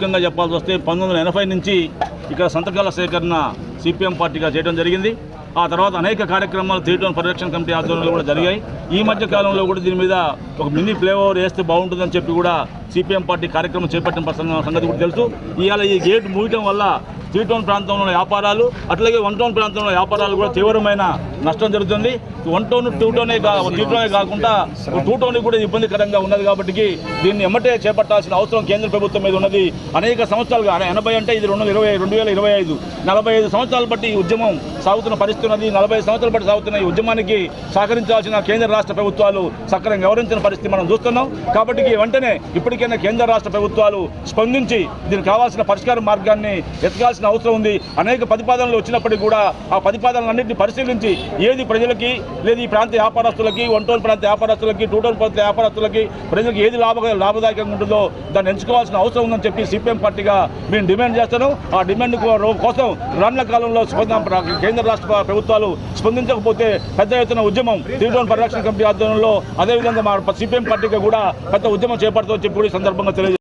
ముఖ్యంగా చెప్పాల్సి వస్తే 1980 నుంచి ఇక్కడ సంతకాల సేకరణ సిపిఎం పార్టీగా చేయడం జరిగింది. ఆ తర్వాత అనేక కార్యక్రమాలు 3 టౌన్ పరిరక్షణ కమిటీ ఆధ్వర్యంలో కూడా జరిగాయి. ఈ మధ్య కాలంలో కూడా దీని మీద ఒక మినీ ఫ్లేఓవర్ వేస్తే బాగుంటుందని చెప్పి కూడా సిపిఎం పార్టీ కార్యక్రమం చేపట్టిన సంగతి కూడా తెలుసు. ఇవాళ ఈ గేట్ మూయటం వల్ల 3 టౌన్ ప్రాంతంలో వ్యాపారాలు అట్లాగే 1 టౌన్ ప్రాంతంలో వ్యాపారాలు కూడా తీవ్రమైన నష్టం జరుగుతుంది. 1 టౌన్ 2 టౌనే 3 టౌనే కాకుండా 2 టౌన్ కూడా ఇబ్బందికరంగా ఉన్నది. కాబట్టి దీన్ని ఎమ్మటే చేపట్టాల్సిన అవసరం కేంద్ర ప్రభుత్వం మీద ఉన్నది. అనేక సంవత్సరాలుగా 80 అంటే ఇది 2025 45 సంవత్సరాల బట్టి ఈ ఉద్యమం సాగుతున్న పరిస్థితి ఉన్నది. 45 సంవత్సరాల బట్టి సాగుతున్న ఈ ఉద్యమానికి సహకరించాల్సిన కేంద్ర రాష్ట్ర ప్రభుత్వాలు సక్రమంగా వ్యవహరించిన పరిస్థితి మనం చూస్తున్నాం. కాబట్టి వెంటనే ఇప్పటికైనా కేంద్ర రాష్ట్ర ప్రభుత్వాలు స్పందించి దీనికి కావాల్సిన పరిష్కార మార్గాన్ని ఎతకాల్సిన అవసరం ఉంది. అనేక ప్రతిపాదనలు వచ్చినప్పటికీ కూడా ఆ ప్రతిపాదనలన్నింటినీ పరిశీలించి ఏది ప్రజలకి లేదు ఈ ప్రాంత వ్యాపారస్తులకి 1 టౌన్ ప్రాంత వ్యాపారస్తులకి 2 టౌన్ ప్రాంత వ్యాపారస్తులకి ప్రజలకు ఏది లాభదాయకంగా ఉంటుందో దాన్ని ఎంచుకోవాల్సిన అవసరం ఉందని చెప్పి సిపిఎం పార్టీగా మేము డిమాండ్ చేస్తాను. ఆ డిమాండ్ కోసం రానున్న కాలంలో కేంద్ర రాష్ట్ర ప్రభుత్వాలు స్పందించకపోతే పెద్ద ఎత్తున ఉద్యమం 3 టౌన్ పరిరక్షణ కమిటీ ఆధ్వర్యంలో అదేవిధంగా మా సిపిఎం పార్టీగా కూడా పెద్ద ఉద్యమం చేపడుతుందని చెప్పి కూడా సందర్భంగా తెలియజేస్తాను.